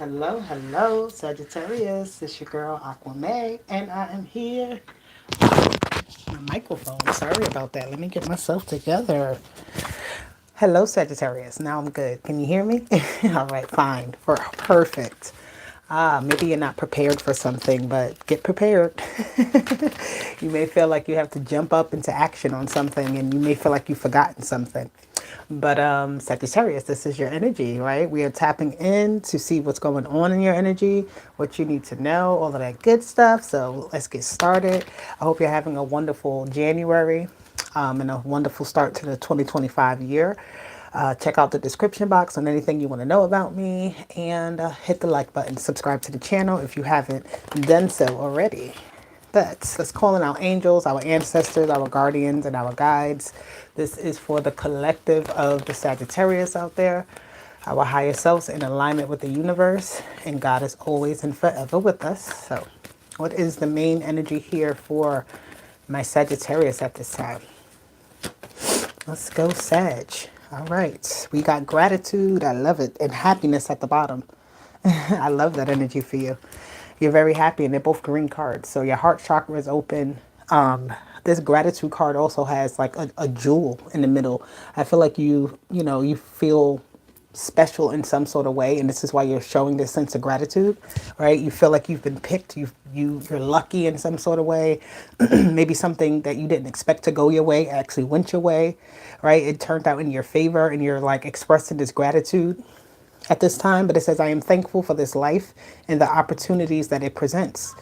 Hello, hello, Sagittarius. It's your girl Aqua May, and I am here. My microphone. Sorry about that. Let me get myself together. Hello, Sagittarius. Now I'm good. Can you hear me? All right, fine. Perfect. Maybe you're not prepared for something, but get prepared. You may feel like you have to jump up into action on something, and you may feel like you've forgotten something. But Sagittarius, this is your energy, right? We are tapping in to see what's going on in your energy, what you need to know, all of that good stuff. So let's get started. I hope you're having a wonderful January and a wonderful start to the 2025 year. Check out the description box on anything you want to know about me and hit the like button. Subscribe to the channel if you haven't done so already. But let's call in our angels, our ancestors, our guardians, and our guides. This is for the collective of the Sagittarius out there, our higher selves in alignment with the universe, and God is always and forever with us. So, what is the main energy here for my Sagittarius at this time? Let's go, Sag. All right, we got gratitude. I love it, and happiness at the bottom. I love that energy for you. You're very happy, and they're both green cards. So your heart chakra is open. This gratitude card also has like a jewel in the middle. I feel like you feel special in some sort of way, and this is why you're showing this sense of gratitude, right? You feel like you've been picked. You're lucky in some sort of way. Maybe something that you didn't expect to go your way actually went your way, right? It turned out in your favor, and you're like expressing this gratitude at this time. But it says, I am thankful for this life and the opportunities that it presents.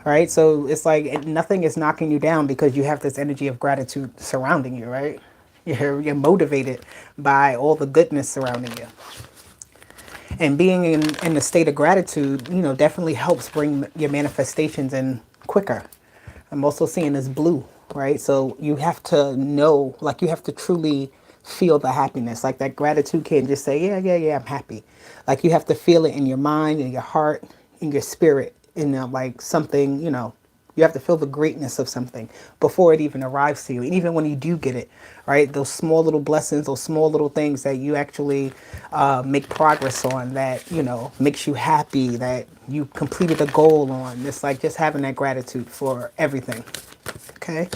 All right. So it's like nothing is knocking you down because you have this energy of gratitude surrounding you, right? You're motivated by all the goodness surrounding you. And being in a state of gratitude, definitely helps bring your manifestations in quicker. I'm also seeing this blue, right? So you have to know, like you have to truly feel the happiness. Like that gratitude can't just say, yeah, yeah, yeah, I'm happy. Like you have to feel it in your mind, in your heart, in your spirit, in like something, you have to feel the greatness of something before it even arrives to you. And even when you do get it, right, those small little blessings, those small little things that you actually make progress on, that, makes you happy, that you completed a goal on. It's like just having that gratitude for everything. Okay.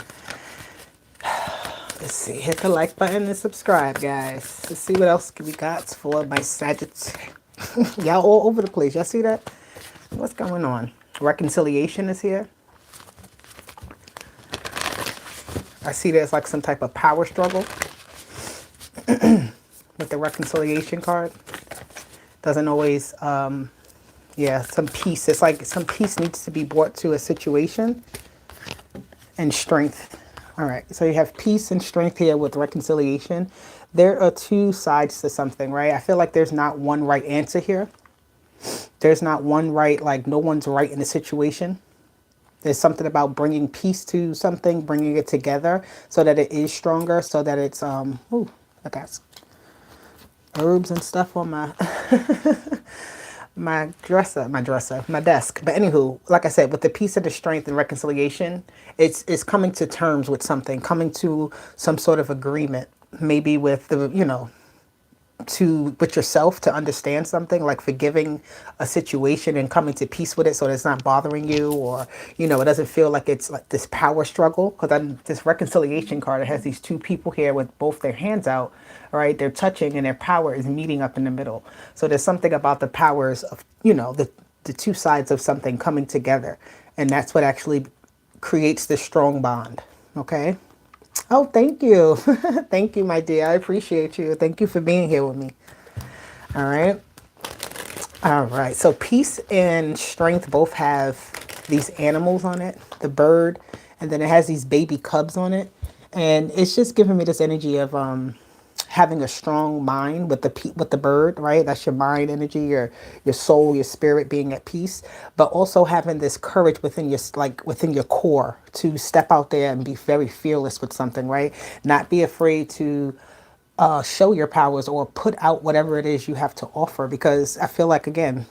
Let's see. Hit the like button and subscribe, guys. Let's see what else we got for my Sagittarius. Y'all all over the place. Y'all see that? What's going on? Reconciliation is here. I see there's like some type of power struggle with the reconciliation card. Doesn't always, yeah, some peace. It's like some peace needs to be brought to a situation and strength. All right, so you have peace and strength here with reconciliation. There are two sides to something, right? I feel like there's not one right answer here. There's not one right, like no one's right in the situation. There's something about bringing peace to something, bringing it together so that it is stronger, so that it's, ooh, I got herbs and stuff on my, my desk. But anywho, like I said, with the peace of the strength and reconciliation, it's coming to terms with something, coming to some sort of agreement, maybe with the, with yourself to understand something, like forgiving a situation and coming to peace with it so that it's not bothering you, or it doesn't feel like it's like this power struggle. Because this reconciliation card, it has these two people here with both their hands out, right? They're touching and their power is meeting up in the middle. So there's something about the powers of the two sides of something coming together, and that's what actually creates this strong bond. Okay. Oh, thank you. Thank you, my dear. I appreciate you. Thank you for being here with me. All right. All right. So peace and strength both have these animals on it, the bird, and then it has these baby cubs on it. And it's just giving me this energy of having a strong mind with the bird, right? That's your mind energy, your soul, your spirit being at peace, but also having this courage within your core to step out there and be very fearless with something, right? Not be afraid to show your powers or put out whatever it is you have to offer, because I feel like, again,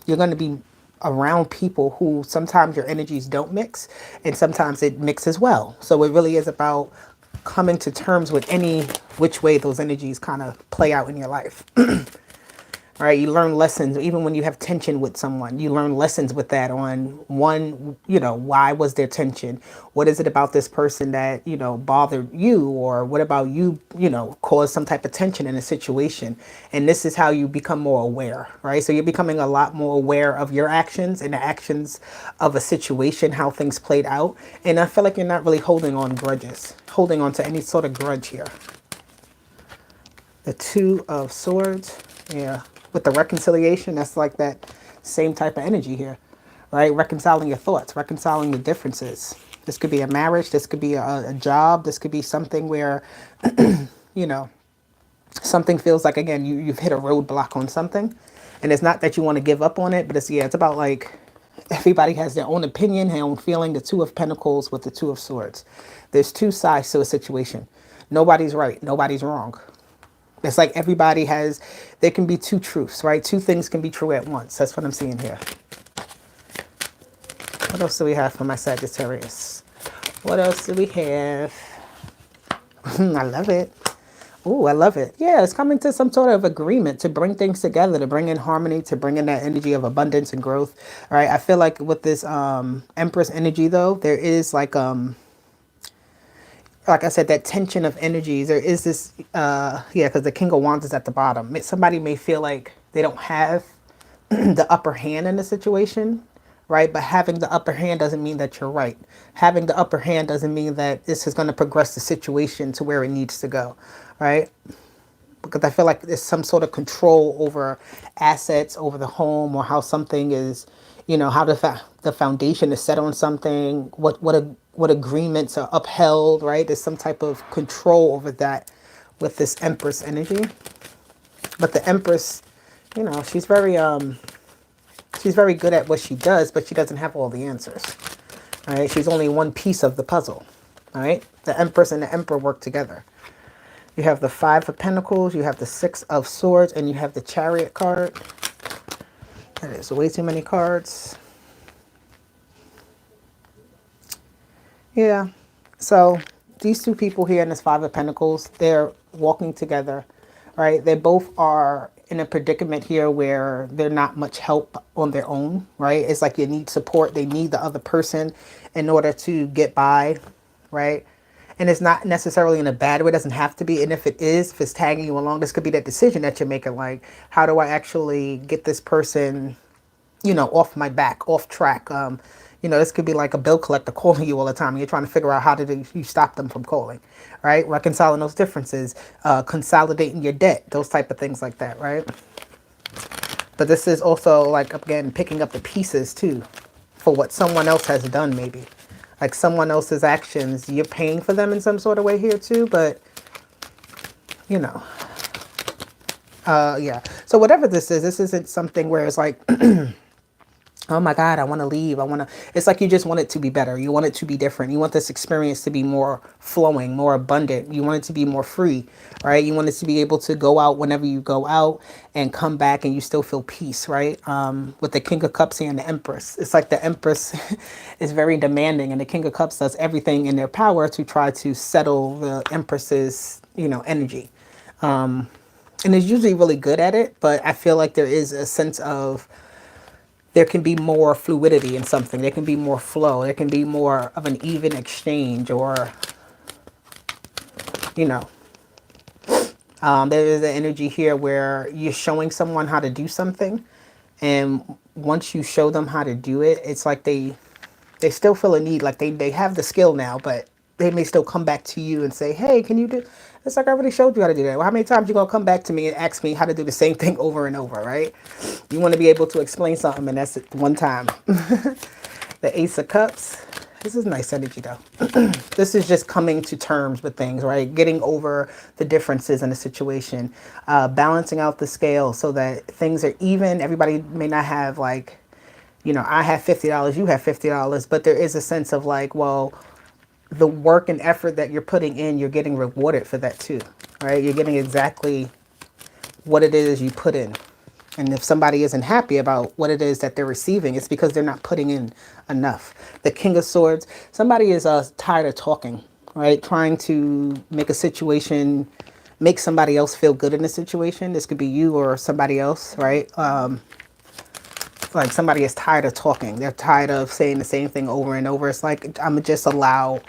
you're going to be around people who sometimes your energies don't mix and sometimes it mixes well. So it really is about coming to terms with any which way those energies kind of play out in your life. All right, you learn lessons even when you have tension with someone. You learn lessons with that on one, why was there tension? What is it about this person that, bothered you? Or what about you, caused some type of tension in a situation? And this is how you become more aware, right? So you're becoming a lot more aware of your actions and the actions of a situation, how things played out. And I feel like you're not really holding on grudges, holding on to any sort of grudge here. The Two of Swords, yeah. With the reconciliation, that's like that same type of energy here, right? Reconciling your thoughts, reconciling the differences. This could be a marriage, this could be a job, this could be something where, you know, something feels like, again, you've hit a roadblock on something. And it's not that you want to give up on it, but it's about like everybody has their own opinion, their own feeling. The Two of Pentacles with the Two of Swords. There's two sides to a situation. Nobody's right, nobody's wrong. It's like everybody has, there can be two truths, right? Two things can be true at once. That's what I'm seeing here. What else do we have for my Sagittarius? What else do we have? I love it. Oh, I love it. Yeah, it's coming to some sort of agreement to bring things together, to bring in harmony, to bring in that energy of abundance and growth. All right. I feel like with this Empress energy, though, there is like I said, that tension of energies. There is this, because the King of Wands is at the bottom. Somebody may feel like they don't have the upper hand in the situation, right? But having the upper hand doesn't mean that you're right. Having the upper hand doesn't mean that this is going to progress the situation to where it needs to go, right? Because I feel like there's some sort of control over assets, over the home, or how something is, how the foundation is set on something, what agreements are upheld, right? There's some type of control over that with this Empress energy. But the Empress, she's very good at what she does, but she doesn't have all the answers. All right, she's only one piece of the puzzle. All right, the Empress and the Emperor work together. You have the Five of Pentacles, you have the Six of Swords, and you have the Chariot card. That is way too many cards. Yeah, so these two people here in this Five of Pentacles, they're walking together, right? They both are in a predicament here where they're not much help on their own, right? It's like you need support. They need the other person in order to get by, right? And it's not necessarily in a bad way. It doesn't have to be. And if it is, if it's tagging you along, this could be that decision that you're making. Like, how do I actually get this person, off my back, off track? This could be like a bill collector calling you all the time. And you're trying to figure out how do you stop them from calling, right? Reconciling those differences, consolidating your debt, those type of things like that, right? But this is also like, again, picking up the pieces too for what someone else has done maybe. Like someone else's actions, you're paying for them in some sort of way here too, but yeah. So whatever this isn't something where it's like, oh my God, I want to leave. It's like you just want it to be better. You want it to be different. You want this experience to be more flowing, more abundant. You want it to be more free, right? You want it to be able to go out whenever you go out and come back and you still feel peace, right? With the King of Cups here and the Empress. It's like the Empress is very demanding and the King of Cups does everything in their power to try to settle the Empress's, energy. And is usually really good at it, but I feel like there is a sense of there can be more fluidity in something. There can be more flow. There can be more of an even exchange or, there is an energy here where you're showing someone how to do something. And once you show them how to do it, it's like they still feel a need. Like they have the skill now, but they may still come back to you and say, hey, can you do... It's like I already showed you how to do that. Well, how many times you going to come back to me and ask me how to do the same thing over and over, right? You want to be able to explain something, and that's it one time. The Ace of Cups. This is nice energy, though. This is just coming to terms with things, right? Getting over the differences in the situation. Balancing out the scale so that things are even. Everybody may not have, like, I have $50, you have $50, but there is a sense of, like, well... the work and effort that you're putting in, you're getting rewarded for that too, right? You're getting exactly what it is you put in. And if somebody isn't happy about what it is that they're receiving, it's because they're not putting in enough. The King of Swords, somebody is tired of talking, right? Trying to make a situation make somebody else feel good in the situation. This could be you or somebody else, right? Like somebody is tired of talking. They're tired of saying the same thing over and over. It's like, I'm just allow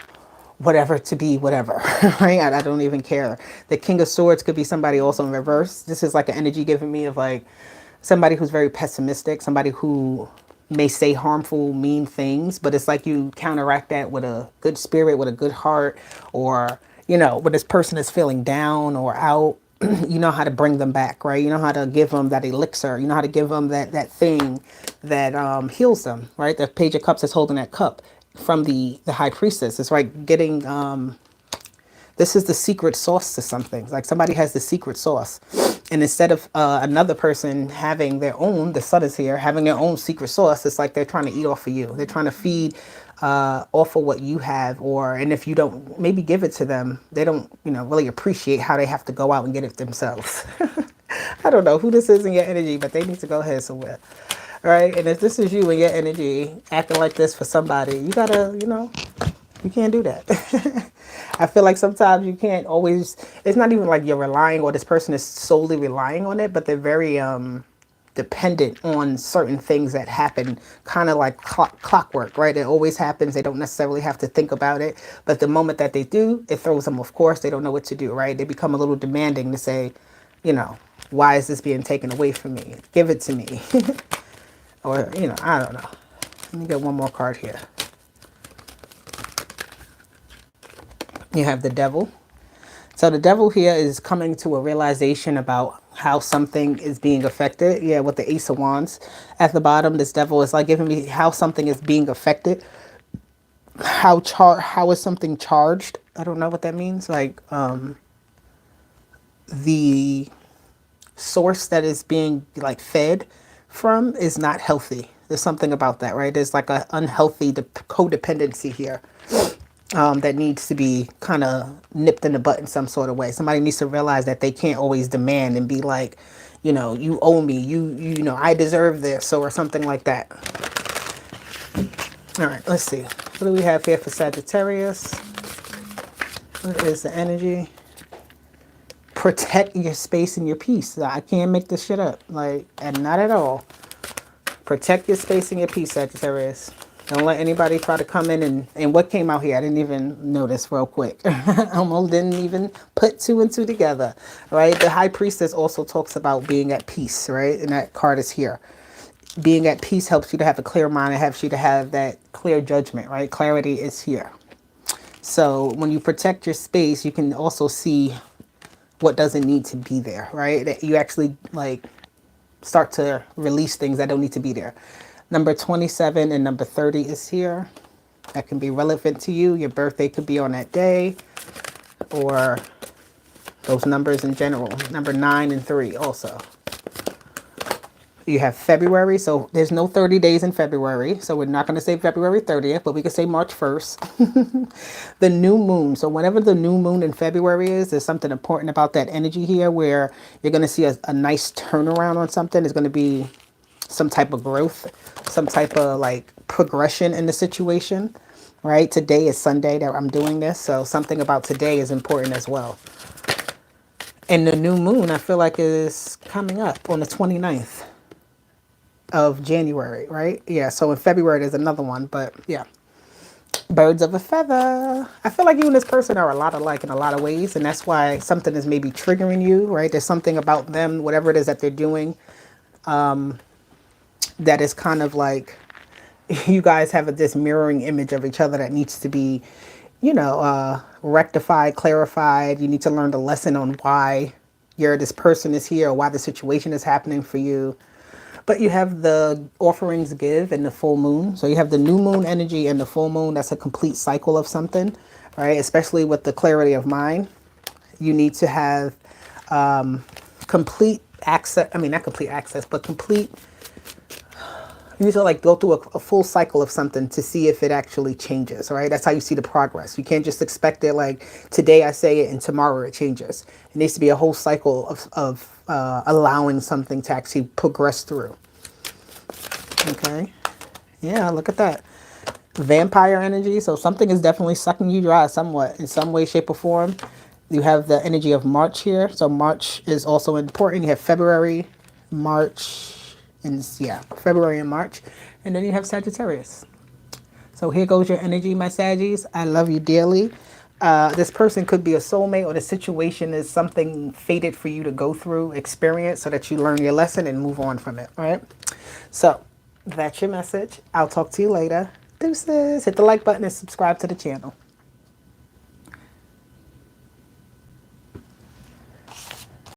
whatever to be whatever, right? I don't even care. The King of Swords could be somebody also in reverse. This is like an energy giving me of like somebody who's very pessimistic, somebody who may say harmful, mean things, but it's like you counteract that with a good spirit, with a good heart, or, you know, when this person is feeling down or out, you know how to bring them back, right? You know how to give them that elixir. You know how to give them that thing that heals them, right? The Page of Cups is holding that cup from the High Priestess. It's like getting this is the secret sauce to something. Like somebody has the secret sauce. And instead of another person having their own, the sun is here, having their own secret sauce, it's like they're trying to eat off of you. They're trying to feed off of what you have. And if you don't maybe give it to them, they don't, you know, really appreciate how they have to go out and get it themselves. I don't know who this is in your energy, but they need to go ahead somewhere. Right? And if this is you and your energy acting like this for somebody, you gotta, you know, you can't do that. I feel like sometimes you can't always, it's not even like you're relying or this person is solely relying on it, but they're very dependent on certain things that happen, kind of like clockwork, right? It always happens. They don't necessarily have to think about it. But the moment that they do, it throws them off course. They don't know what to do, right? They become a little demanding to say, you know, why is this being taken away from me? Give it to me. Or, you know, I don't know. Let me get one more card here. You have the Devil. So the Devil here is coming to a realization about how something is being affected. Yeah, with the Ace of Wands at the bottom, this Devil is like giving me how something is being affected. How is something charged? I don't know what that means. Like the source that is being like fed from is not healthy. There's something about that, right? There's like a unhealthy codependency here. That needs to be kind of nipped in the butt in some sort of way. Somebody needs to realize that they can't always demand and be like, you know, you owe me, you know, I deserve this or something like that. All right, let's see. What do we have here for Sagittarius? What is the energy? Protect your space and your peace. I can't make this shit up. Like, and not at all. Protect your space and your peace, Sagittarius. Don't let anybody try to come in and what came out here, I didn't even notice real quick. I almost didn't even put two and two together, right? The High Priestess also talks about being at peace, right? And that card is here. Being at peace helps you to have a clear mind. It helps you to have that clear judgment, right? Clarity is here. So when you protect your space, you can also see what doesn't need to be there, right? That you actually like start to release things that don't need to be there. Number 27 and number 30 is here. That can be relevant to you. Your birthday could be on that day or those numbers in general. Number 9 and 3 also. You have February, so there's no 30 days in February. So we're not going to say February 30th, but we could say March 1st. The new moon. So whenever the new moon in February is, there's something important about that energy here where you're going to see a nice turnaround on something. It's going to be some type of growth, some type of like progression in the situation, right? Today is Sunday that I'm doing this. So something about today is important as well. And the new moon, I feel like is coming up on the 29th of January, right? Yeah. So in February, there's another one, but yeah. Birds of a feather. I feel like you and this person are a lot alike in a lot of ways. And that's why something is maybe triggering you, right? There's something about them, whatever it is that they're doing, that is kind of like you guys have this mirroring image of each other that needs to be, you know, rectified, clarified. You need to learn the lesson on why this person is here or why the situation is happening for you. But you have the offerings give and the full moon. So you have the new moon energy and the full moon. That's a complete cycle of something, right? Especially with the clarity of mind. You need to have complete access. I mean, not complete access, but complete. You need to like go through a full cycle of something to see if it actually changes, right? That's how you see the progress. You can't just expect it like today I say it and tomorrow it changes. It needs to be a whole cycle of allowing something to actually progress through. Okay. Yeah, look at that. Vampire energy. So something is definitely sucking you dry somewhat in some way, shape, or form. You have the energy of March here. So March is also important. You have February, March, and yeah, February and March. And then you have Sagittarius. So here goes your energy, my Saggies. I love you dearly. This person could be a soulmate, or the situation is something fated for you to go through, experience, so that you learn your lesson and move on from it. All right. So that's your message. I'll talk to you later. Deuces. Hit the like button and subscribe to the channel.